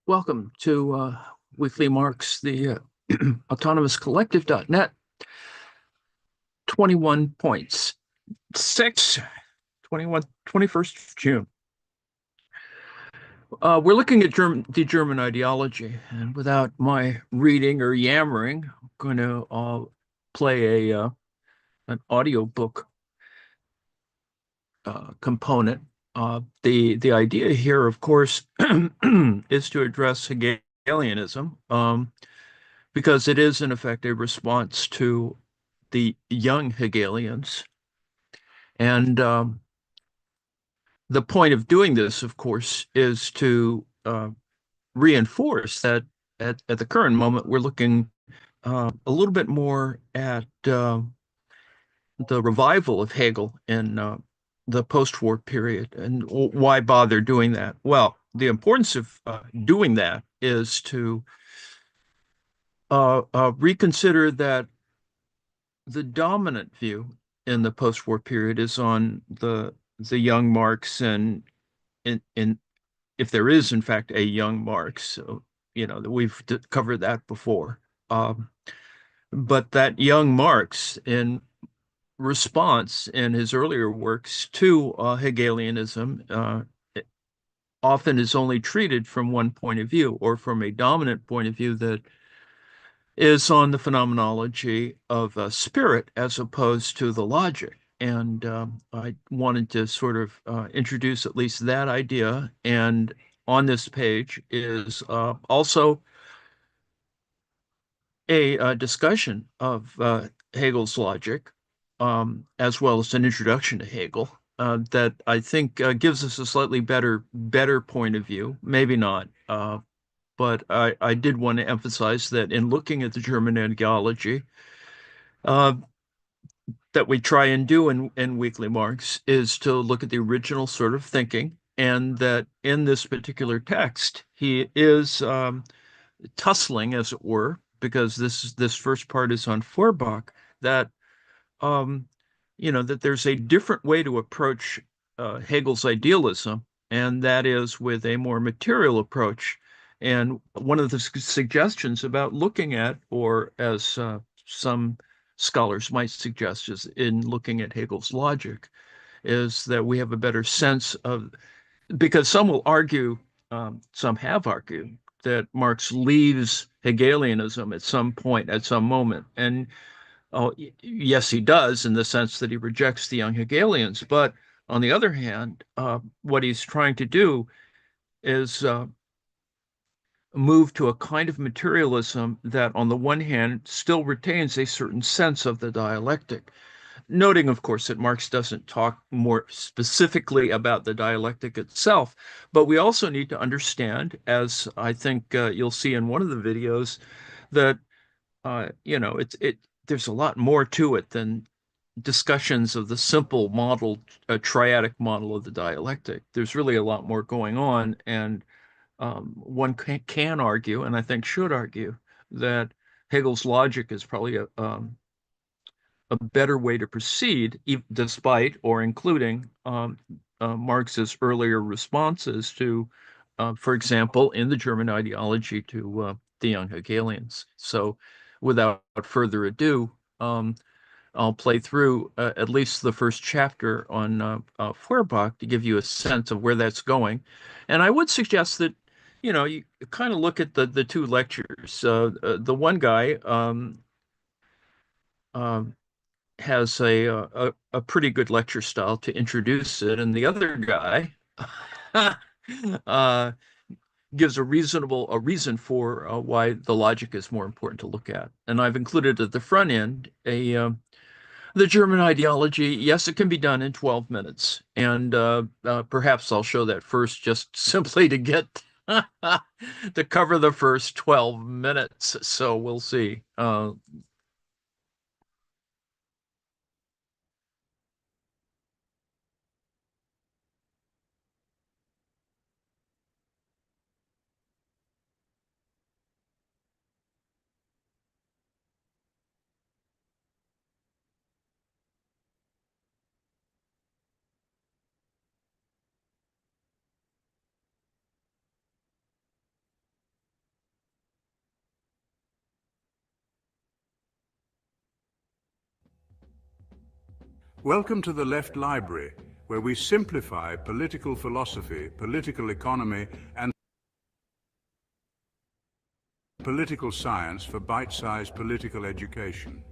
Welcome to Weekly Marks, the autonomouscollective.net. 21 points. 21st of June. We're looking at the German ideology, and without my reading or yammering, I'm going to play an audiobook component. The idea here, of course, is to address Hegelianism, because it is, in effect, a response to the young Hegelians. And the point of doing this, of course, is to reinforce that at the current moment, we're looking a little bit more at the revival of Hegel in the post-war period. And why bother doing that? Well, the importance of doing that is to reconsider that the dominant view in the post-war period is on the young Marx, and in if there is in fact a young Marx, so we've covered that before. But that young Marx, in response in his earlier works to Hegelianism, often is only treated from one point of view, or from a dominant point of view that is on the phenomenology of spirit as opposed to the logic. And I wanted to sort of introduce at least that idea. And on this page is also a discussion of Hegel's logic, as well as an introduction to Hegel, that I think gives us a slightly better point of view. Maybe not. But I did want to emphasize that in looking at the German ideology, uh, that we try and do in Weekly Marks is to look at the original sort of thinking, and that in this particular text, he is tussling, as it were, because this first part is on Feuerbach, that um, that there's a different way to approach Hegel's idealism, and that is with a more material approach. And one of the suggestions about looking at, or as some scholars might suggest, is in looking at Hegel's logic, is that we have a better sense of, because some will argue, some have argued, that Marx leaves Hegelianism at some point, at some moment. And oh, yes, he does, in the sense that he rejects the young Hegelians. But on the other hand, what he's trying to do is move to a kind of materialism that, on the one hand, still retains a certain sense of the dialectic. Noting, of course, that Marx doesn't talk more specifically about the dialectic itself, but we also need to understand, as I think you'll see in one of the videos, that there's a lot more to it than discussions of the simple model, triadic model of the dialectic. There's really a lot more going on, and one can argue, and I think should argue, that Hegel's logic is probably a better way to proceed, despite or including Marx's earlier responses to, for example, in the German ideology, to the young Hegelians. So, without further ado, I'll play through at least the first chapter on Feuerbach to give you a sense of where that's going. And I would suggest that, you kind of look at the two lectures. The one guy um, has a pretty good lecture style to introduce it, and the other guy uh, gives a reason for why the logic is more important to look at. And I've included at the front end the German ideology. Yes, it can be done in 12 minutes, and perhaps I'll show that first, just simply to get to cover the first 12 minutes. So we'll see. Welcome to the Left Library, where we simplify political philosophy, political economy, and political science for bite-sized political education.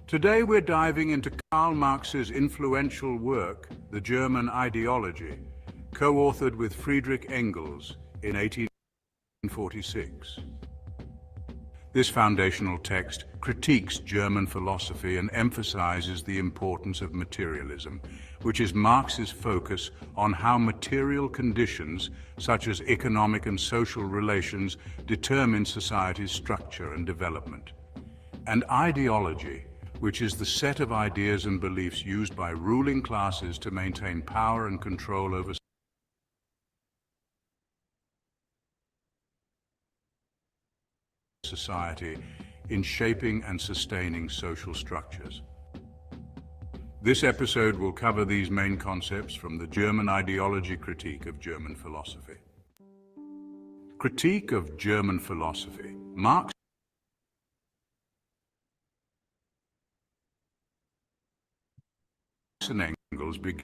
Today we're diving into Karl Marx's influential work, The German Ideology, co-authored with Friedrich Engels in 1846. This foundational text critiques German philosophy and emphasizes the importance of materialism, which is Marx's focus on how material conditions, such as economic and social relations, determine society's structure and development. And ideology, which is the set of ideas and beliefs used by ruling classes to maintain power and control over society in shaping and sustaining social structures. This episode will cover these main concepts from the German Ideology critique of German philosophy. Critique of German philosophy. Marx and Engels began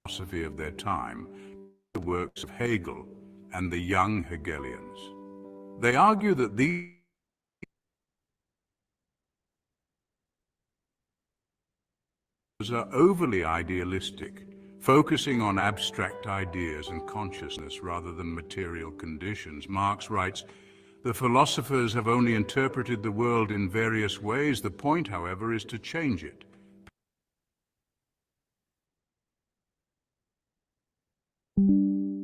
philosophy of their time, the works of Hegel and the young Hegelians. They argue that these are overly idealistic, focusing on abstract ideas and consciousness rather than material conditions. Marx writes, "The philosophers have only interpreted the world in various ways. The point, however, is to change it."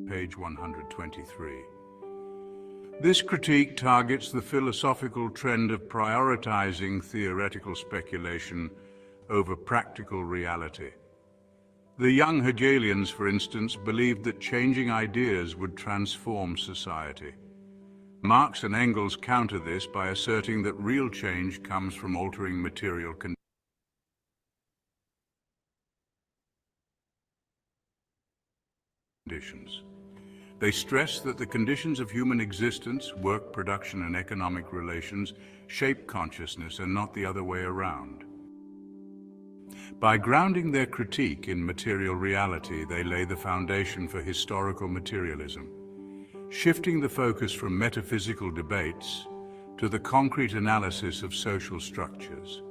Page 123. This critique targets the philosophical trend of prioritizing theoretical speculation over practical reality. The young Hegelians, for instance, believed that changing ideas would transform society. Marx and Engels counter this by asserting that real change comes from altering material conditions. They stress that the conditions of human existence, work, production, and economic relations shape consciousness and not the other way around. By grounding their critique in material reality, they lay the foundation for historical materialism, shifting the focus from metaphysical debates to the concrete analysis of social structures.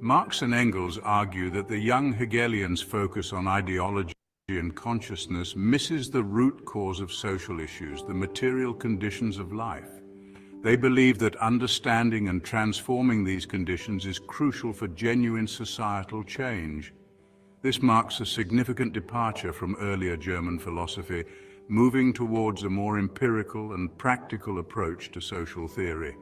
Marx and Engels argue that the young Hegelians' focus on ideology and consciousness misses the root cause of social issues, the material conditions of life. They believe that understanding and transforming these conditions is crucial for genuine societal change. This marks a significant departure from earlier German philosophy, moving towards a more empirical and practical approach to social theory.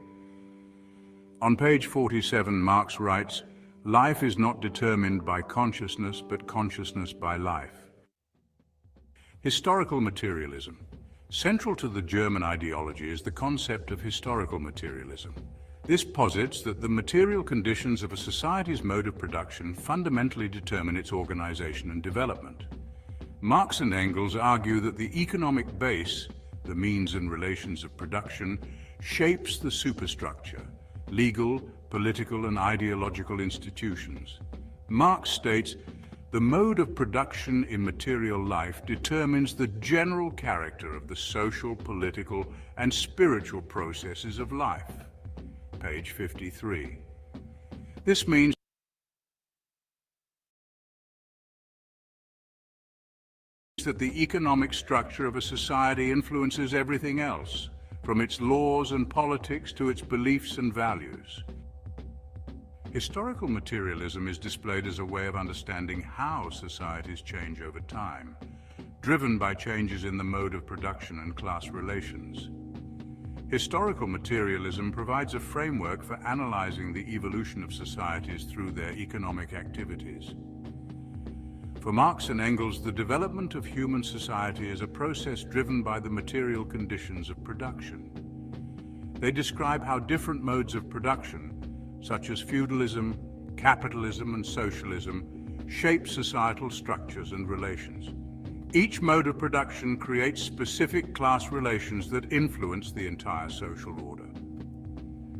On page 47, Marx writes, "Life is not determined by consciousness, but consciousness by life." Historical materialism. Central to the German ideology is the concept of historical materialism. This posits that the material conditions of a society's mode of production fundamentally determine its organization and development. Marx and Engels argue that the economic base, the means and relations of production, shapes the superstructure, legal, political, and ideological institutions. Marx states, "The mode of production in material life determines the general character of the social, political, and spiritual processes of life." Page 53. This means that the economic structure of a society influences everything else, from its laws and politics to its beliefs and values. Historical materialism is displayed as a way of understanding how societies change over time, driven by changes in the mode of production and class relations. Historical materialism provides a framework for analyzing the evolution of societies through their economic activities. For Marx and Engels, the development of human society is a process driven by the material conditions of production. They describe how different modes of production, such as feudalism, capitalism, and socialism, shape societal structures and relations. Each mode of production creates specific class relations that influence the entire social order.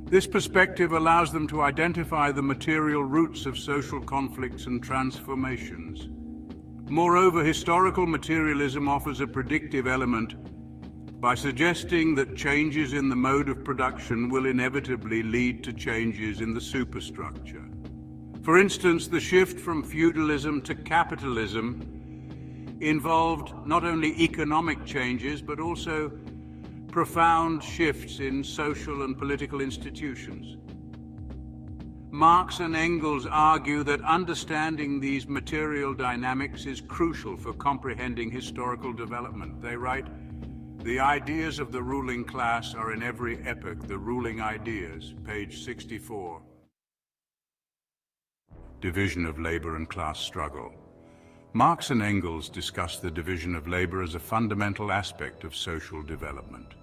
This perspective allows them to identify the material roots of social conflicts and transformations. Moreover, historical materialism offers a predictive element by suggesting that changes in the mode of production will inevitably lead to changes in the superstructure. For instance, the shift from feudalism to capitalism involved not only economic changes, but also profound shifts in social and political institutions. Marx and Engels argue that understanding these material dynamics is crucial for comprehending historical development. They write, "The ideas of the ruling class are in every epoch the ruling ideas," page 64. Division of labor and class struggle. Marx and Engels discuss the division of labor as a fundamental aspect of social development.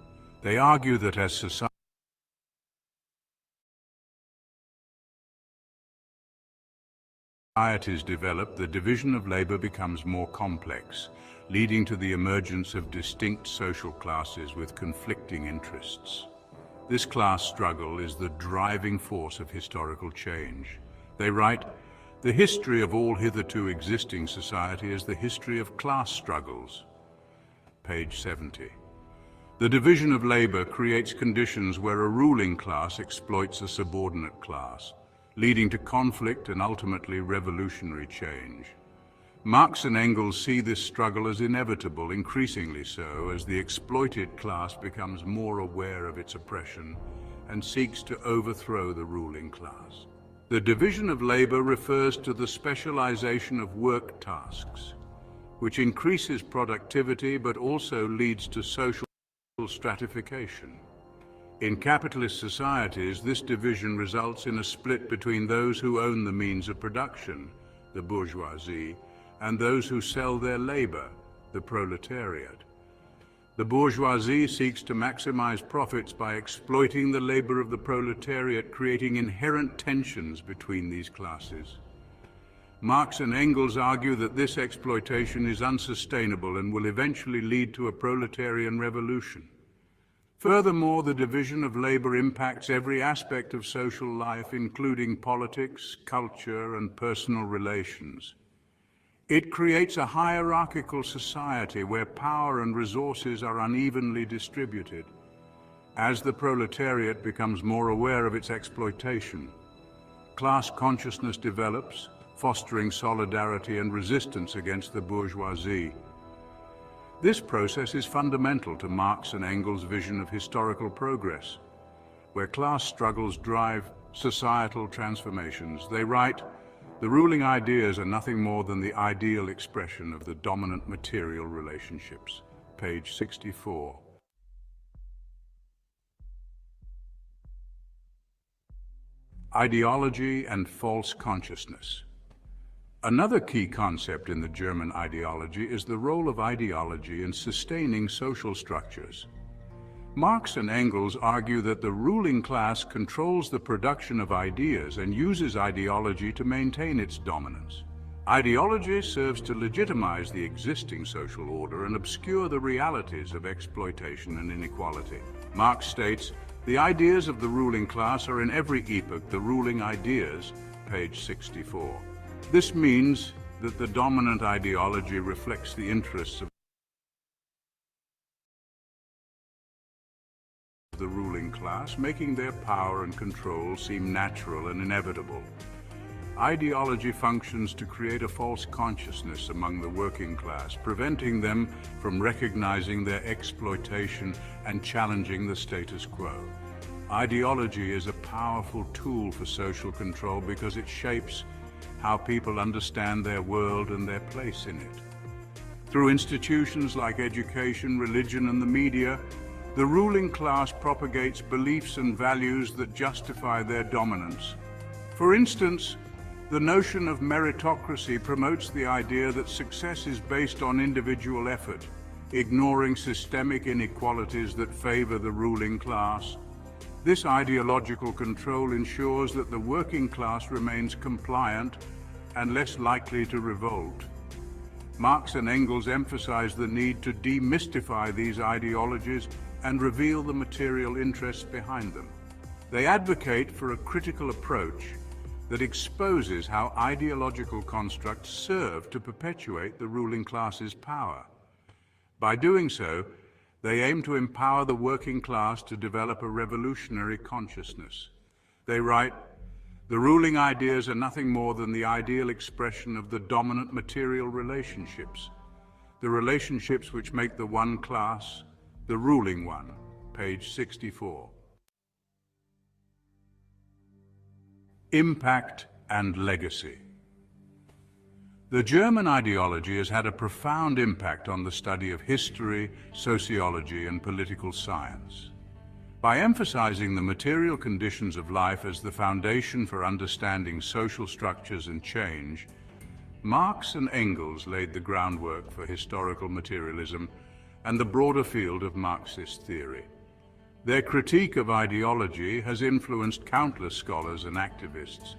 They argue that as societies develop, the division of labor becomes more complex, leading to the emergence of distinct social classes with conflicting interests. This class struggle is the driving force of historical change. They write, "The history of all hitherto existing society is the history of class struggles," page 70. The division of labor creates conditions where a ruling class exploits a subordinate class, leading to conflict and ultimately revolutionary change. Marx and Engels see this struggle as inevitable, increasingly so, as the exploited class becomes more aware of its oppression and seeks to overthrow the ruling class. The division of labor refers to the specialization of work tasks, which increases productivity but also leads to social stratification. In capitalist societies, this division results in a split between those who own the means of production, the bourgeoisie, and those who sell their labor, the proletariat. The bourgeoisie seeks to maximize profits by exploiting the labor of the proletariat, creating inherent tensions between these classes. Marx and Engels argue that this exploitation is unsustainable and will eventually lead to a proletarian revolution. Furthermore, the division of labor impacts every aspect of social life, including politics, culture, and personal relations. It creates a hierarchical society where power and resources are unevenly distributed. As the proletariat becomes more aware of its exploitation, class consciousness develops, fostering solidarity and resistance against the bourgeoisie. This process is fundamental to Marx and Engels' vision of historical progress, where class struggles drive societal transformations. They write, "The ruling ideas are nothing more than the ideal expression of the dominant material relationships," page 64. Ideology and false consciousness. Another key concept in the German ideology is the role of ideology in sustaining social structures. Marx and Engels argue that the ruling class controls the production of ideas and uses ideology to maintain its dominance. Ideology serves to legitimize the existing social order and obscure the realities of exploitation and inequality. Marx states, "The ideas of the ruling class are in every epoch the ruling ideas," page 64. This means that the dominant ideology reflects the interests of the ruling class, making their power and control seem natural and inevitable. Ideology functions to create a false consciousness among the working class, preventing them from recognizing their exploitation and challenging the status quo. Ideology is a powerful tool for social control because it shapes how people understand their world and their place in it. Through institutions like education, religion, and the media, the ruling class propagates beliefs and values that justify their dominance. For instance, the notion of meritocracy promotes the idea that success is based on individual effort, ignoring systemic inequalities that favor the ruling class. This ideological control ensures that the working class remains compliant and less likely to revolt. Marx and Engels emphasize the need to demystify these ideologies and reveal the material interests behind them. They advocate for a critical approach that exposes how ideological constructs serve to perpetuate the ruling class's power. By doing so, they aim to empower the working class to develop a revolutionary consciousness. They write, "The ruling ideas are nothing more than the ideal expression of the dominant material relationships, the relationships which make the one class the ruling one." Page 64. Impact and legacy. The German ideology has had a profound impact on the study of history, sociology, and political science. By emphasizing the material conditions of life as the foundation for understanding social structures and change, Marx and Engels laid the groundwork for historical materialism and the broader field of Marxist theory. Their critique of ideology has influenced countless scholars and activists,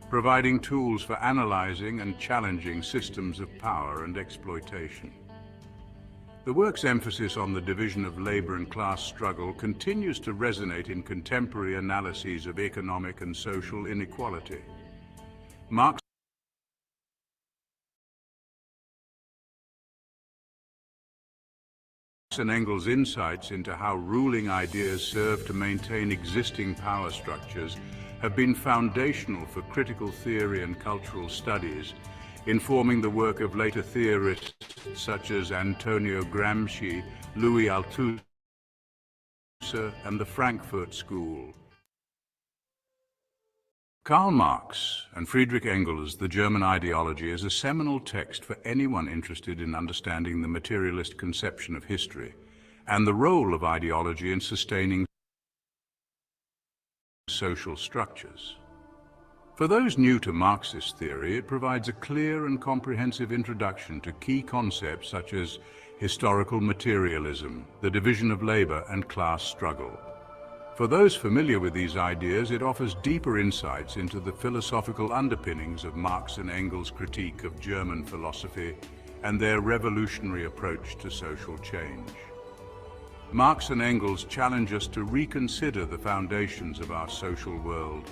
providing tools for analyzing and challenging systems of power and exploitation. The work's emphasis on the division of labor and class struggle continues to resonate in contemporary analyses of economic and social inequality. Marx and Engels' insights into how ruling ideas serve to maintain existing power structures have been foundational for critical theory and cultural studies, informing the work of later theorists such as Antonio Gramsci, Louis Althusser, and the Frankfurt School. Karl Marx and Friedrich Engels' The German Ideology is a seminal text for anyone interested in understanding the materialist conception of history and the role of ideology in sustaining social structures. For those new to Marxist theory, it provides a clear and comprehensive introduction to key concepts such as historical materialism, the division of labor, and class struggle. For those familiar with these ideas, it offers deeper insights into the philosophical underpinnings of Marx and Engels' critique of German philosophy and their revolutionary approach to social change. Marx and Engels challenge us to reconsider the foundations of our social world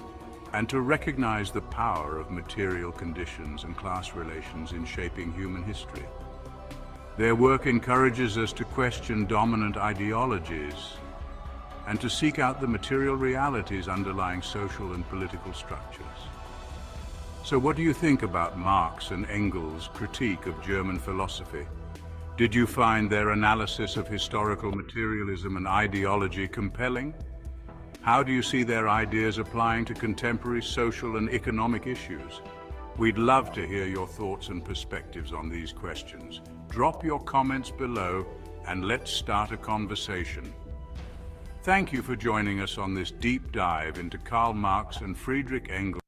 and to recognize the power of material conditions and class relations in shaping human history. Their work encourages us to question dominant ideologies and to seek out the material realities underlying social and political structures. So what do you think about Marx and Engels' critique of German philosophy? Did you find their analysis of historical materialism and ideology compelling? How do you see their ideas applying to contemporary social and economic issues? We'd love to hear your thoughts and perspectives on these questions. Drop your comments below and let's start a conversation. Thank you for joining us on this deep dive into Karl Marx and Friedrich Engels.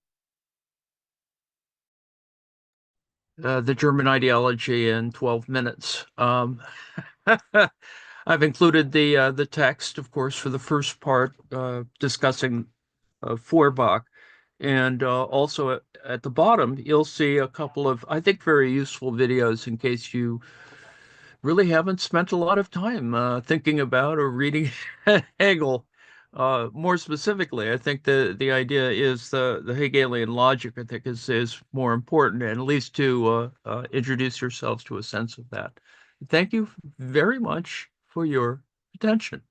The German Ideology in 12 minutes. I've included the text, of course, for the first part, discussing Feuerbach. And also at the bottom, you'll see a couple of, I think, very useful videos in case you really haven't spent a lot of time thinking about or reading Hegel. More specifically, I think the idea is the Hegelian logic, I think, is more important, and at least to introduce yourselves to a sense of that. Thank you very much for your attention.